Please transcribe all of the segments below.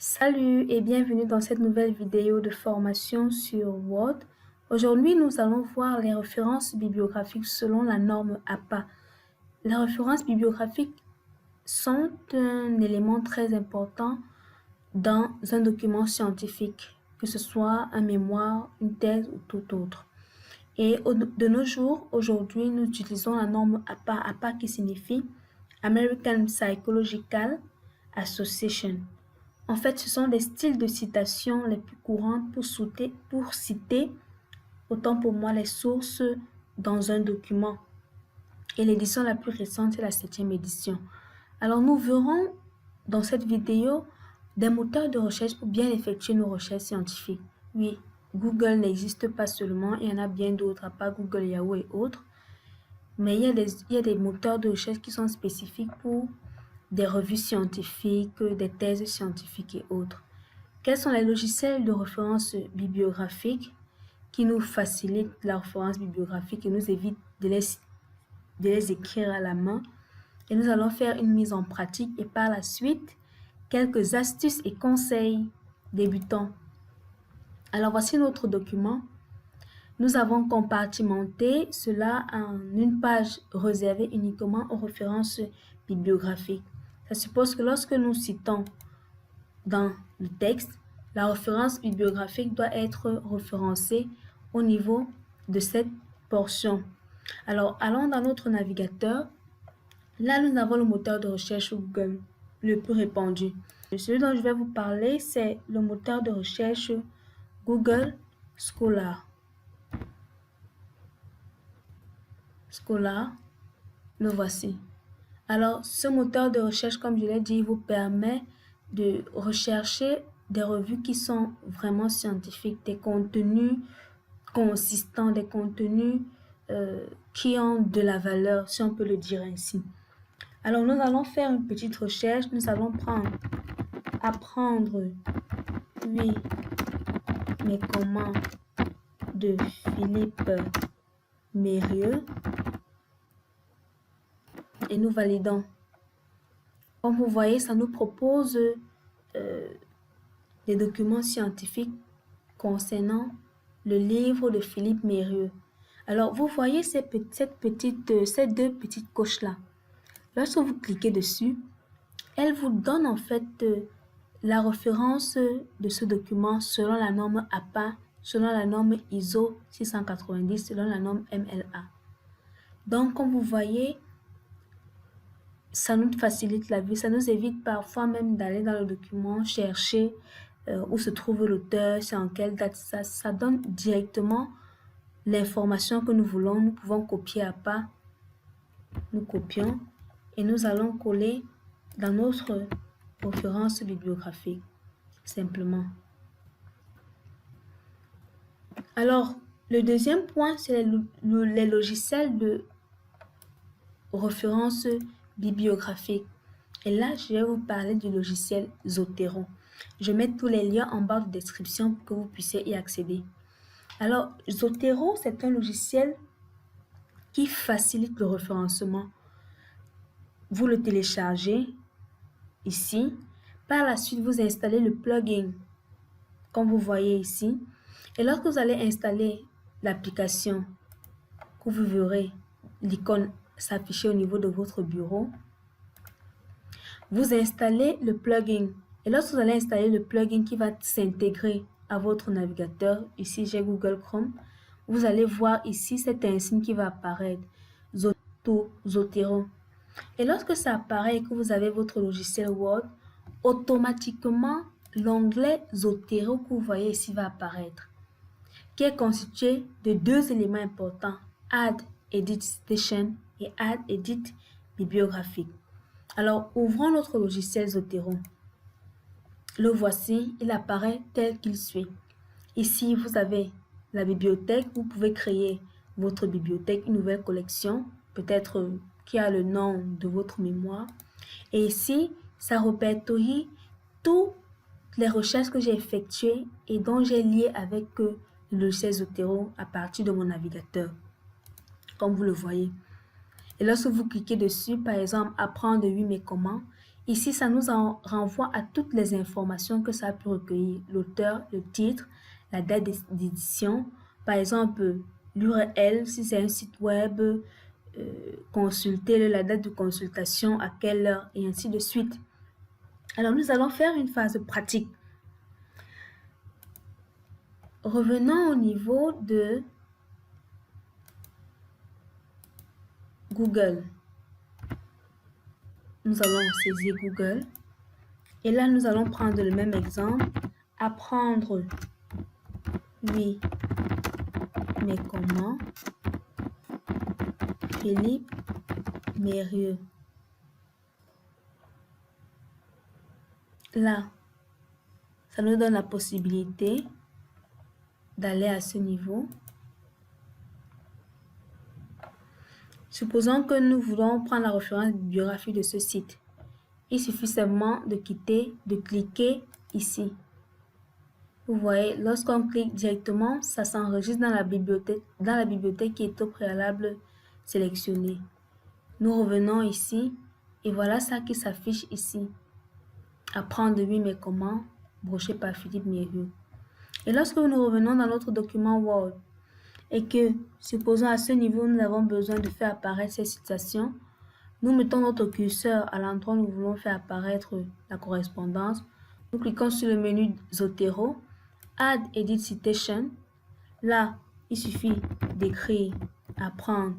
Salut et bienvenue dans cette nouvelle vidéo de formation sur Word. Aujourd'hui, nous allons voir les références bibliographiques selon la norme APA. Les références bibliographiques sont un élément très important dans un document scientifique, que ce soit un mémoire, une thèse ou tout autre. Et de nos jours, aujourd'hui, nous utilisons la norme APA, APA qui signifie American Psychological Association. En fait, ce sont des styles de citation les plus courants pour citer, autant pour moi, les sources dans un document. Et l'édition la plus récente, c'est la 7e édition. Alors, nous verrons dans cette vidéo des moteurs de recherche pour bien effectuer nos recherches scientifiques. Oui, Google n'existe pas seulement, il y en a bien d'autres, à part Google, Yahoo et autres. Mais il y a des moteurs de recherche qui sont spécifiques pour des revues scientifiques, des thèses scientifiques et autres. Quels sont les logiciels de référence bibliographique qui nous facilitent la référence bibliographique et nous évitent de les écrire à la main? Et nous allons faire une mise en pratique et par la suite, quelques astuces et conseils débutants. Alors voici notre document. Nous avons compartimenté cela en une page réservée uniquement aux références bibliographiques. Ça suppose que lorsque nous citons dans le texte, la référence bibliographique doit être référencée au niveau de cette portion. Alors, allons dans notre navigateur. Là, nous avons le moteur de recherche Google, le plus répandu. Celui dont je vais vous parler, c'est le moteur de recherche Google Scholar. Scholar, le voici. Alors, ce moteur de recherche, comme je l'ai dit, vous permet de rechercher des revues qui sont vraiment scientifiques, des contenus consistants, des contenus qui ont de la valeur, si on peut le dire ainsi. Alors, nous allons faire une petite recherche. Nous allons apprendre, oui, mais comment de Philippe Mérieux. Et nous validons. Comme vous voyez, ça nous propose des documents scientifiques concernant le livre de Philippe Mérieux. Alors, vous voyez ces deux petites coches-là. Lorsque vous cliquez dessus, elles vous donnent en fait la référence de ce document selon la norme APA, selon la norme ISO 690, selon la norme MLA. Donc, comme vous voyez, ça nous facilite la vie, ça nous évite parfois même d'aller dans le document, chercher où se trouve l'auteur, c'est en quelle date, ça donne directement l'information que nous voulons. Nous pouvons copier à pas, nous copions et nous allons coller dans notre référence bibliographique, simplement. Alors, le deuxième point, c'est les logiciels de référence bibliographique. Et là, je vais vous parler du logiciel Zotero. Je mets tous les liens en barre de description pour que vous puissiez y accéder. Alors, Zotero, c'est un logiciel qui facilite le référencement. Vous le téléchargez ici. Par la suite, vous installez le plugin, comme vous voyez ici. Et lorsque vous allez installer l'application, que vous verrez l'icône s'afficher au niveau de votre bureau, vous installez le plugin. Et lorsque vous allez installer le plugin qui va s'intégrer à votre navigateur, ici j'ai Google Chrome, vous allez voir ici cet insigne qui va apparaître, Zotero. Et lorsque ça apparaît et que vous avez votre logiciel Word, automatiquement l'onglet Zotero que vous voyez ici va apparaître, qui est constitué de deux éléments importants, Add Edit Citation et Add Edit Bibliographique. Alors, ouvrons notre logiciel Zotero. Le voici, il apparaît tel qu'il suit. Ici, vous avez la bibliothèque. Vous pouvez créer votre bibliothèque, une nouvelle collection, peut-être qui a le nom de votre mémoire. Et ici, ça répertorie toutes les recherches que j'ai effectuées et dont j'ai lié avec le logiciel Zotero à partir de mon navigateur, comme vous le voyez. Et lorsque vous cliquez dessus, par exemple, apprendre oui mais comment, Ici, ça nous renvoie à toutes les informations que ça a pu recueillir. L'auteur, le titre, la date d'édition, par exemple, l'URL, si c'est un site web, consulter la date de consultation, à quelle heure, et ainsi de suite. Alors, nous allons faire une phase pratique. Revenons au niveau de Google. Nous allons saisir Google. Et là, nous allons prendre le même exemple. Apprendre, oui, mais comment? Philippe Mérieux. Là, ça nous donne la possibilité d'aller à ce niveau. Supposons que nous voulons prendre la référence bibliographique de ce site. Il suffit seulement de cliquer ici. Vous voyez, lorsqu'on clique directement, ça s'enregistre dans la bibliothèque qui est au préalable sélectionnée. Nous revenons ici et voilà ça qui s'affiche ici. Apprendre, oui, mais comment? Broché par Philippe Mérieux. Et lorsque nous revenons dans notre document Word et que, supposons à ce niveau, nous avons besoin de faire apparaître ces citations, nous mettons notre curseur à l'endroit où nous voulons faire apparaître la correspondance. Nous cliquons sur le menu Zotero, Add Edit Citation. Là, il suffit d'écrire, apprendre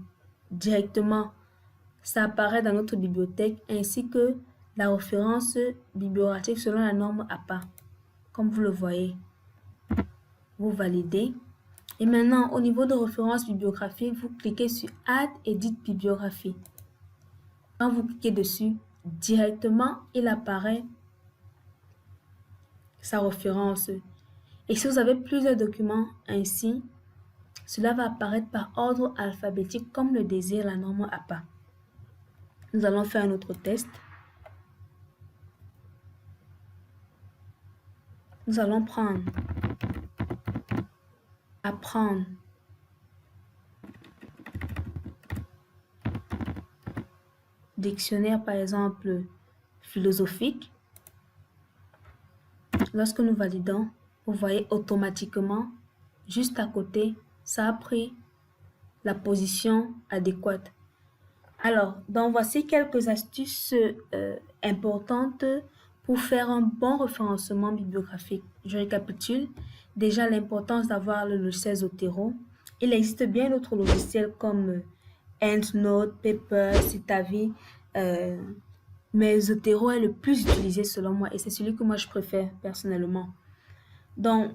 directement. Ça apparaît dans notre bibliothèque ainsi que la référence bibliographique selon la norme APA. Comme vous le voyez, vous validez. Et maintenant, au niveau de référence bibliographique, vous cliquez sur Add Edit Bibliographie. Quand vous cliquez dessus, directement, il apparaît sa référence. Et si vous avez plusieurs documents ainsi, cela va apparaître par ordre alphabétique comme le désire la norme APA. Nous allons faire un autre test. Nous allons prendre apprendre dictionnaire par exemple philosophique. Lorsque nous validons, vous voyez automatiquement juste à côté, ça a pris la position adéquate. Alors, donc voici quelques astuces importantes pour faire un bon référencement bibliographique. Je récapitule. Déjà, l'importance d'avoir le logiciel Zotero. Il existe bien d'autres logiciels comme EndNote, Paper, Citavi, mais Zotero est le plus utilisé selon moi et c'est celui que moi je préfère personnellement. Donc,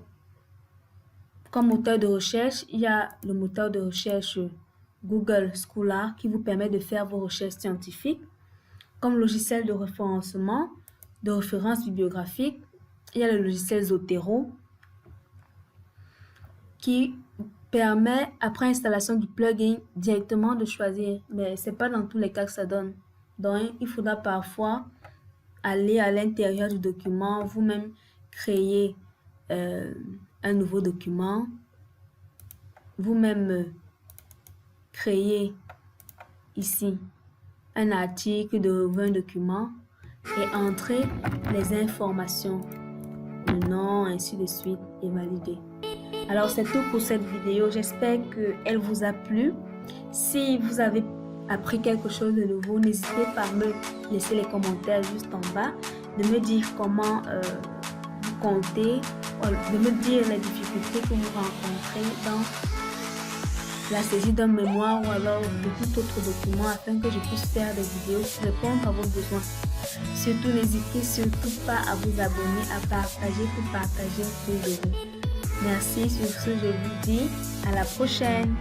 comme moteur de recherche, il y a le moteur de recherche Google Scholar qui vous permet de faire vos recherches scientifiques. Comme logiciel de référencement, de référence bibliographique, il y a le logiciel Zotero qui permet, après installation du plugin, directement de choisir. Mais ce n'est pas dans tous les cas que ça donne. Donc, il faudra parfois aller à l'intérieur du document, vous-même créer un nouveau document, vous-même créer ici un article de un document et entrer les informations, le nom, ainsi de suite et valider. Alors c'est tout pour cette vidéo, j'espère qu'elle vous a plu. Si vous avez appris quelque chose de nouveau, n'hésitez pas à me laisser les commentaires juste en bas, de me dire comment vous comptez, de me dire les difficultés que vous rencontrez dans la saisie d'un mémoire ou alors de tout autre document afin que je puisse faire des vidéos qui répondent à vos besoins. Surtout, n'hésitez surtout pas à vous abonner, à partager pour partager plus de vous. Merci, sur ce, je vous dis à la prochaine.